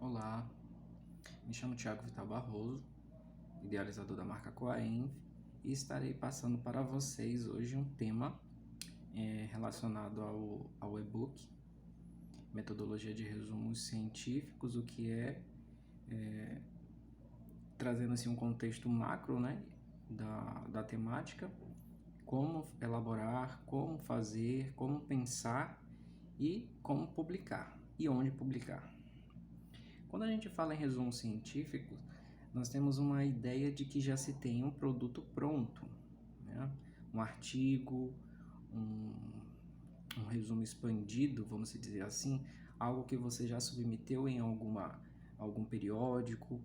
Olá, me chamo Thiago Vital Barroso, idealizador da marca Coaenv, e estarei passando para vocês hoje um tema relacionado ao e-book, metodologia de resumos científicos, o que trazendo assim um contexto macro, né, da temática, como elaborar, como fazer, como pensar e como publicar e onde publicar. Quando a gente fala em resumo científico, nós temos uma ideia de que já se tem um produto pronto, né? Um artigo, um resumo expandido, vamos dizer assim, algo que você já submeteu em algum periódico,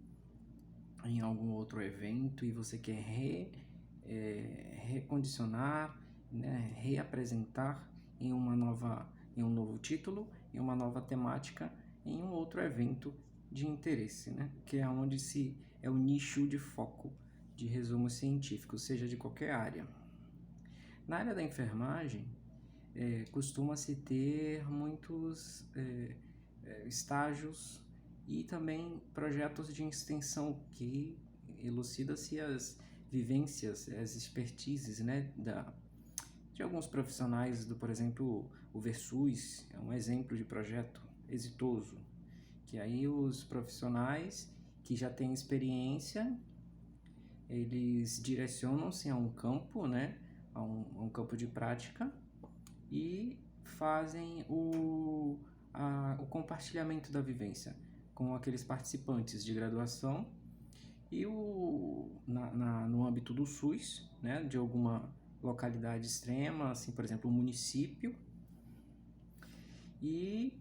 em algum outro evento e você quer recondicionar, né? Reapresentar em um novo título, em uma nova temática, em um outro evento de interesse, né? Que é onde é o nicho de foco de resumo científico, seja de qualquer área. Na área da enfermagem, costuma-se ter muitos estágios e também projetos de extensão que elucida-se as vivências, as expertises, né, de alguns profissionais por exemplo, o Versus é um exemplo de projeto exitoso, que aí os profissionais que já têm experiência, eles direcionam-se a um campo, né, a um campo de prática e fazem o compartilhamento da vivência com aqueles participantes de graduação e no âmbito do SUS, né, de alguma localidade extrema, assim, por exemplo, um município, e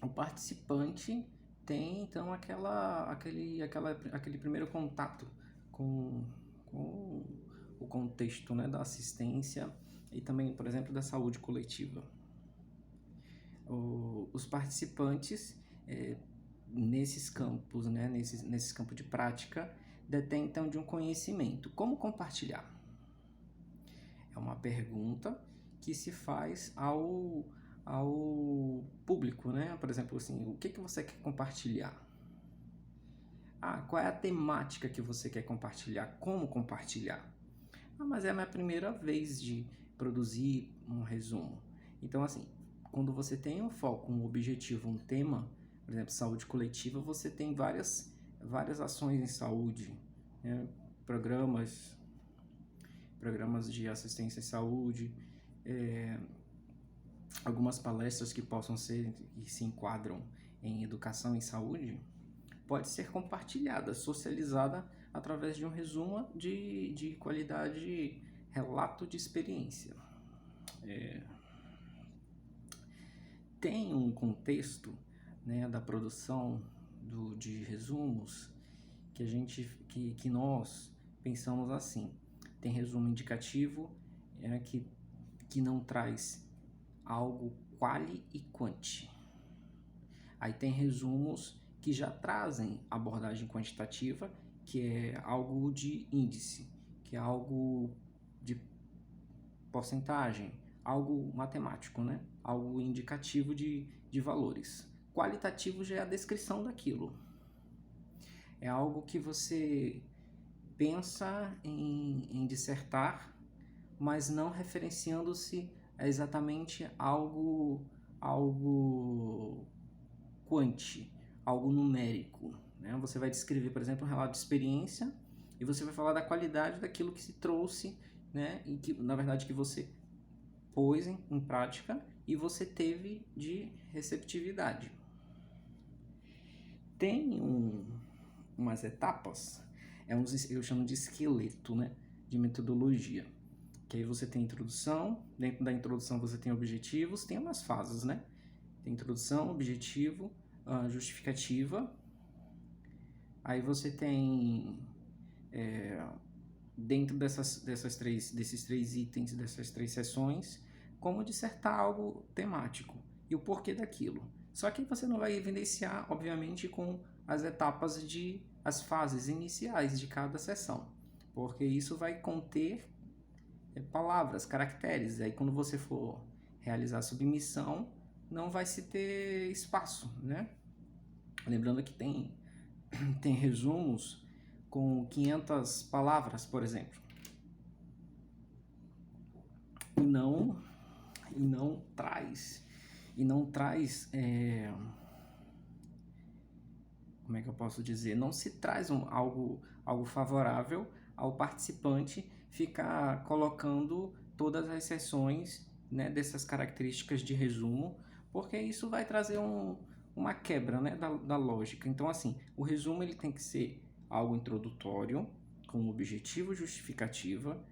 o participante tem então aquele primeiro contato com o contexto, né, da assistência e também, por exemplo, da saúde coletiva. Os participantes nesses campos, né, nesses campos de prática, detêm então de um conhecimento. Como compartilhar? É uma pergunta que se faz ao público, né? Por exemplo, assim, o que você quer compartilhar? Qual é a temática que você quer compartilhar? Como compartilhar? Mas é a minha primeira vez de produzir um resumo. Então, assim, quando você tem um foco, um objetivo, um tema, por exemplo, saúde coletiva, você tem várias ações em saúde, né? Programas de assistência em saúde, algumas palestras que possam ser e se enquadram em educação em saúde, pode ser compartilhada, socializada através de um resumo de qualidade, relato de experiência. Tem um contexto, né, da produção de resumos que nós pensamos assim. Tem resumo indicativo que não traz algo quali e quanti. Aí tem resumos que já trazem abordagem quantitativa, que é algo de índice, que é algo de porcentagem, algo matemático, né? Algo indicativo de valores. Qualitativo já é a descrição daquilo. É algo que você pensa em dissertar, mas não referenciando-se a exatamente algo quanti, algo numérico, né? Você vai descrever, por exemplo, um relato de experiência e você vai falar da qualidade daquilo que se trouxe, né? E que, na verdade, que você pôs em prática e você teve de receptividade. Tem umas etapas, eu chamo de esqueleto, né, de metodologia, que aí você tem introdução, dentro da introdução você tem objetivos, tem umas fases, né, tem introdução, objetivo, justificativa, aí você tem dentro desses três itens, dessas três sessões, como dissertar algo temático e o porquê daquilo. Só que você não vai evidenciar, obviamente, com as etapas as fases iniciais de cada sessão, porque isso vai conter palavras, caracteres. Aí quando você for realizar a submissão, não vai se ter espaço, né? Lembrando que tem resumos com 500 palavras, por exemplo. E não traz, como é que eu posso dizer? Não se traz algo favorável ao participante ficar colocando todas as seções, né, dessas características de resumo, porque isso vai trazer uma quebra, né, da lógica. Então, assim, o resumo ele tem que ser algo introdutório, com objetivo e justificativa.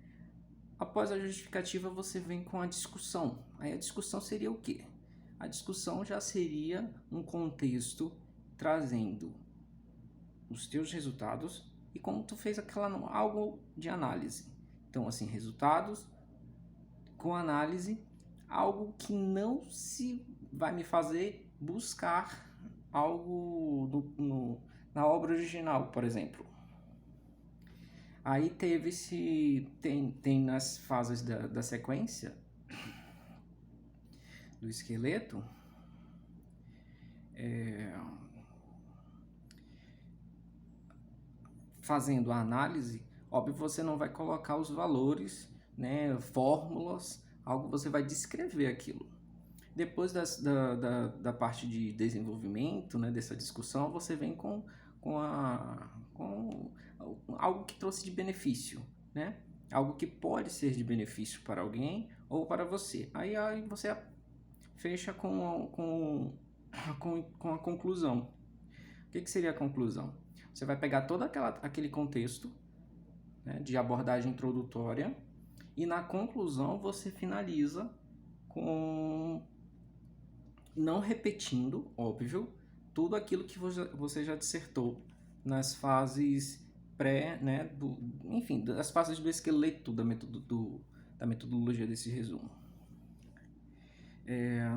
Após a justificativa, você vem com a discussão. Aí a discussão seria o quê? A discussão já seria um contexto trazendo os teus resultados e como tu fez algo de análise. Então, assim, resultados com análise, algo que não se vai me fazer buscar algo na obra original, por exemplo. Aí tem nas fases da sequência do esqueleto, fazendo a análise, óbvio você não vai colocar os valores, né, fórmulas, algo você vai descrever aquilo. Depois da parte de desenvolvimento, né, dessa discussão, você vem com algo que trouxe de benefício, né? Algo que pode ser de benefício para alguém ou para você. Aí você fecha com a conclusão. O que seria a conclusão? Você vai pegar todo aquele contexto, né, de abordagem introdutória e na conclusão você finaliza com não repetindo, óbvio, tudo aquilo que você já dissertou nas fases né, enfim, das fases do esqueleto da metodologia desse resumo.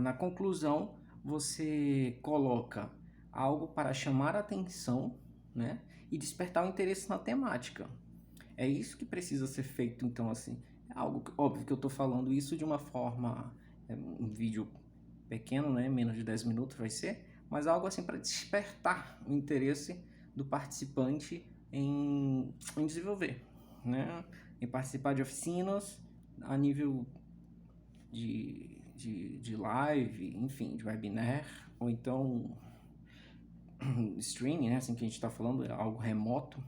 Na conclusão, você coloca algo para chamar a atenção, né, e despertar o interesse na temática. É isso que precisa ser feito, então, assim, é algo óbvio que eu estou falando isso de uma forma, um vídeo pequeno, né, menos de 10 minutos vai ser, mas algo assim para despertar o interesse do participante em desenvolver, né, em participar de oficinas a nível de live, enfim, de webinar, ou então streaming, né, assim que a gente está falando, é algo remoto.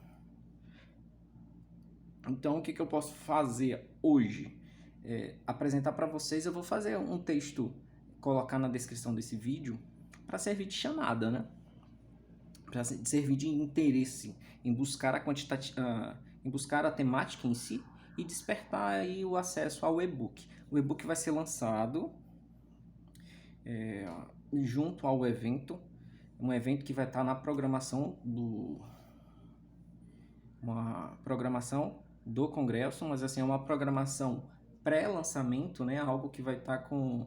Então, o que eu posso fazer hoje? Apresentar para vocês, eu vou fazer um texto, colocar na descrição desse vídeo, para servir de chamada, né? Para servir de interesse em buscar em buscar a temática em si e despertar aí o acesso ao e-book. O e-book vai ser lançado junto ao evento, um evento que vai estar na programação uma programação do congresso, mas assim é uma programação pré-lançamento, né? Algo que vai estar com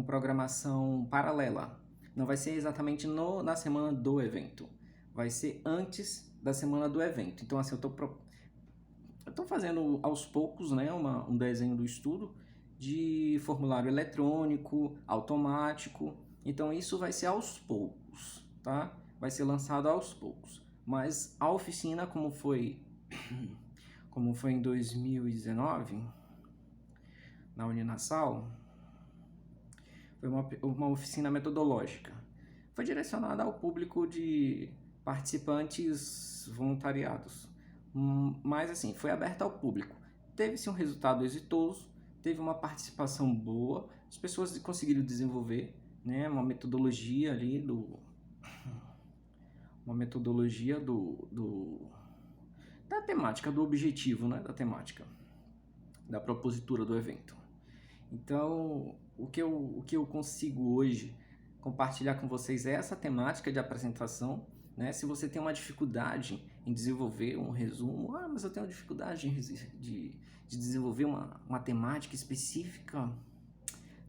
programação paralela. Não vai ser exatamente na semana do evento, vai ser antes da semana do evento. Então assim, eu tô fazendo aos poucos, né, um desenho do estudo de formulário eletrônico, automático. Então isso vai ser aos poucos, tá? Vai ser lançado aos poucos. Mas a oficina, como foi em 2019, na Uninasal, foi uma oficina metodológica. Foi direcionada ao público de participantes voluntariados. Mas assim, foi aberta ao público. Teve-se um resultado exitoso, teve uma participação boa, as pessoas conseguiram desenvolver, né, uma metodologia ali da temática, do objetivo, né, da temática, da propositura do evento. Então, o que eu consigo hoje compartilhar com vocês é essa temática de apresentação, né? Se você tem uma dificuldade em desenvolver um resumo, mas eu tenho dificuldade de desenvolver uma temática específica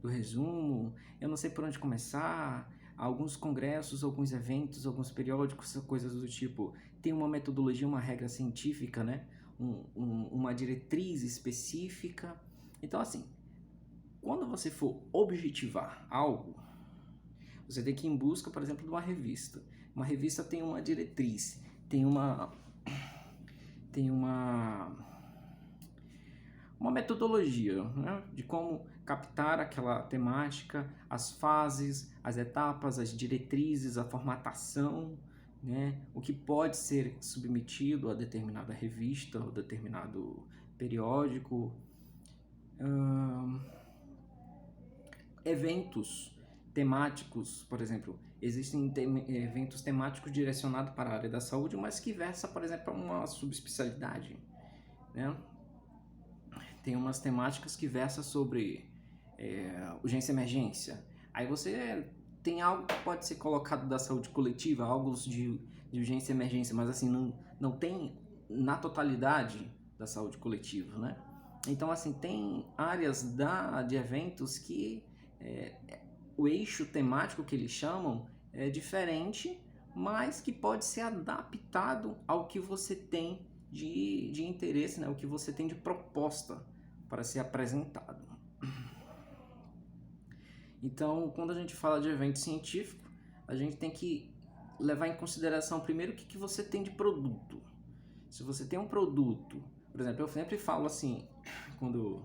do resumo, eu não sei por onde começar. Alguns congressos, alguns eventos, alguns periódicos, coisas do tipo, tem uma metodologia, uma regra científica, né? Uma diretriz específica. Então, assim, quando você for objetivar algo, Você tem que ir em busca, por exemplo, de uma revista. Uma revista tem uma diretriz, tem uma metodologia, né, de como captar aquela temática, as fases, as etapas, as diretrizes, a formatação, né, o que pode ser submetido a determinada revista ou determinado periódico, eventos temáticos, por exemplo, existem eventos temáticos direcionados para a área da saúde, mas que versa, por exemplo, para uma subespecialidade, né? Tem umas temáticas que versam sobre urgência e emergência. Aí você tem algo que pode ser colocado da saúde coletiva, algo de urgência e emergência, mas assim, não tem na totalidade da saúde coletiva, né? Então, assim, tem áreas de eventos que o eixo temático que eles chamam é diferente, mas que pode ser adaptado ao que você tem de interesse, né? O que você tem de proposta para ser apresentado. Então, quando a gente fala de evento científico, a gente tem que levar em consideração primeiro o que você tem de produto. Se você tem um produto, por exemplo, eu sempre falo assim, quando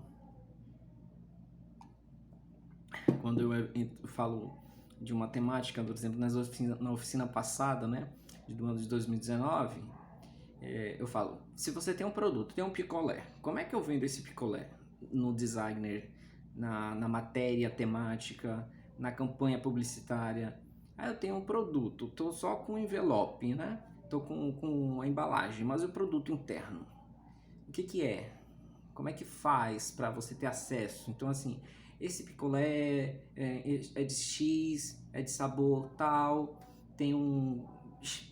eu falo de uma temática, por exemplo, na oficina passada, né, do ano de 2019, eu falo, se você tem um produto, tem um picolé, como é que eu vendo esse picolé? No designer, na matéria temática, na campanha publicitária. Aí eu tenho um produto, estou só com envelope, né? Estou com a embalagem, mas o produto interno, o que é? Como é que faz para você ter acesso? Então, assim, esse picolé é de X, é de sabor tal, tem um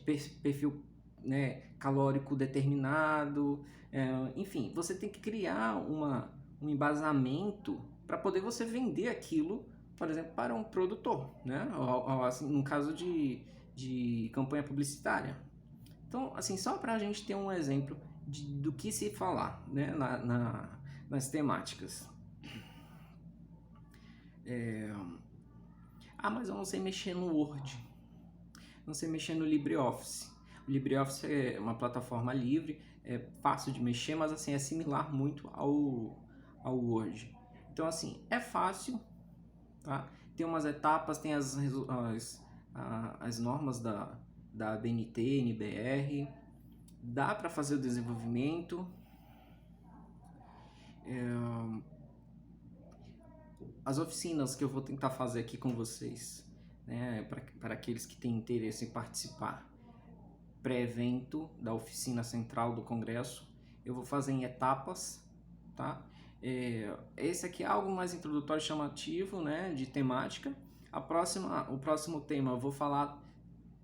perfil, né, calórico determinado, enfim, você tem que criar um embasamento para poder você vender aquilo, por exemplo, para um produtor, né? Ou, assim, no caso de campanha publicitária. Então, assim, só para a gente ter um exemplo do que se falar, né, nas temáticas. Mas eu não sei mexer no Word, não sei mexer no LibreOffice. O LibreOffice é uma plataforma livre, é fácil de mexer, mas assim, é similar muito ao Word. Então, assim, é fácil, tá? Tem umas etapas, tem as normas da ABNT, NBR, dá para fazer o desenvolvimento. As oficinas que eu vou tentar fazer aqui com vocês, né, para aqueles que têm interesse em participar, pré-evento da oficina central do Congresso, eu vou fazer em etapas, tá? Esse aqui é algo mais introdutório, chamativo, né, de temática. O próximo tema eu vou falar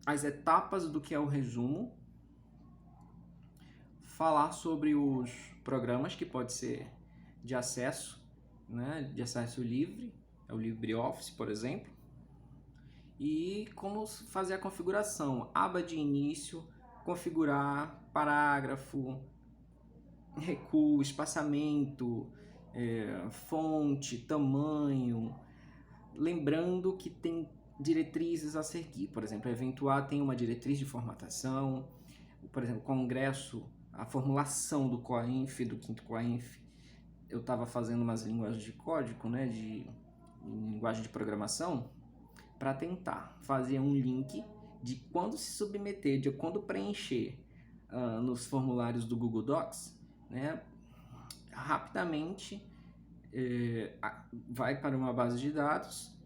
as etapas do que é o resumo, falar sobre os programas que pode ser de acesso, né, de acesso livre, é o LibreOffice, por exemplo, e como fazer a configuração, aba de início, configurar parágrafo, recuo, espaçamento, fonte, tamanho, lembrando que tem diretrizes a seguir. Por exemplo, o evento A tem uma diretriz de formatação, por exemplo, congresso, a formulação do COINF, do quinto COINF, eu estava fazendo umas linguagens de código, né, de linguagem de programação, para tentar fazer um link de quando se submeter, de quando preencher nos formulários do Google Docs, né, rapidamente vai para uma base de dados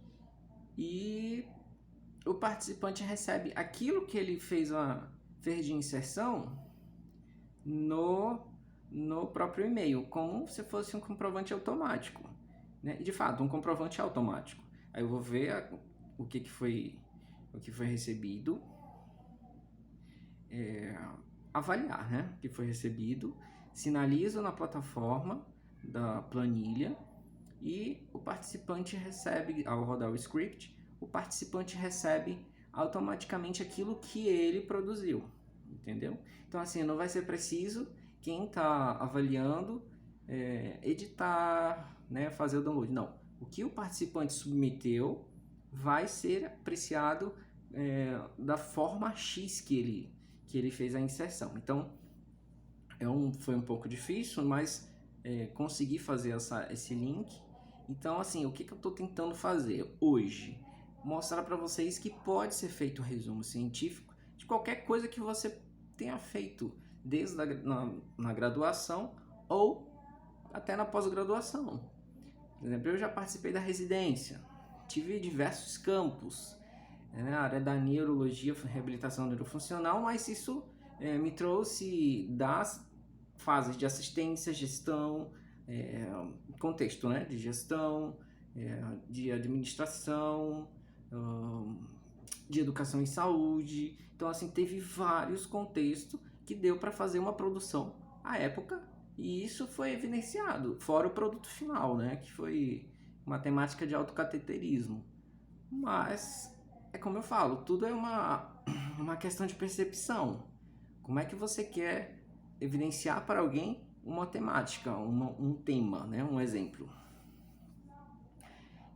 e o participante recebe aquilo que ele fez de inserção no próprio e-mail, como se fosse um comprovante automático, né? E de fato, um comprovante automático. Aí eu vou ver o que foi recebido, avaliar, né? O que foi recebido, sinalizo na plataforma da planilha e o participante recebe, ao rodar o script, o participante recebe automaticamente aquilo que ele produziu, entendeu? Então, assim, não vai ser preciso quem está avaliando editar, né, fazer o download. Não, o que o participante submeteu, vai ser apreciado da forma X que ele fez a inserção. Então, foi um pouco difícil, mas consegui fazer esse link. Então, assim, o que eu estou tentando fazer hoje? Mostrar para vocês que pode ser feito um resumo científico de qualquer coisa que você tenha feito, desde na graduação ou até na pós-graduação. Por exemplo, eu já participei da residência, tive diversos campos, na área da neurologia, reabilitação neurofuncional, mas isso me trouxe das fases de assistência, gestão, contexto, né, de gestão, de administração, de educação em saúde. Então, assim, teve vários contextos que deu para fazer uma produção à época, e isso foi evidenciado, fora o produto final, né, que foi uma temática de autocateterismo. Mas, é como eu falo, tudo é uma questão de percepção. Como é que você quer evidenciar para alguém uma temática, um tema, né, um exemplo.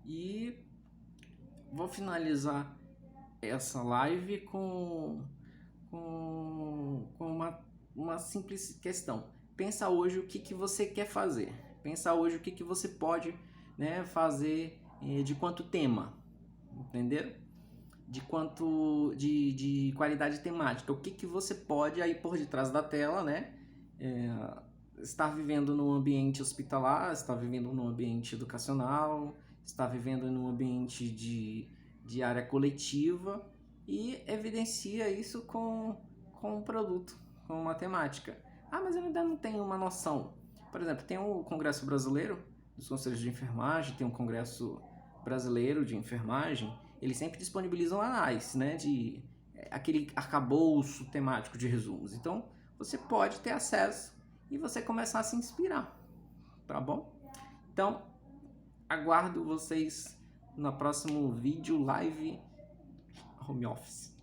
E vou finalizar essa live com uma simples questão. Pensa hoje o que você quer fazer. Pensa hoje o que você pode, né, fazer, de quanto tema, entenderam? De quanto de qualidade temática. O que você pode aí por detrás da tela, né? Estar vivendo num ambiente hospitalar, estar vivendo num ambiente educacional, estar vivendo num ambiente de área coletiva, e evidencia isso com um produto, com uma temática. Ah, mas eu ainda não tenho uma noção. Por exemplo, tem o Congresso Brasileiro dos Conselhos de Enfermagem, tem um Congresso Brasileiro de Enfermagem, eles sempre disponibilizam anais, né, de aquele arcabouço temático de resumos. Então, você pode ter acesso e você começar a se inspirar, tá bom? Então, aguardo vocês no próximo vídeo live home office.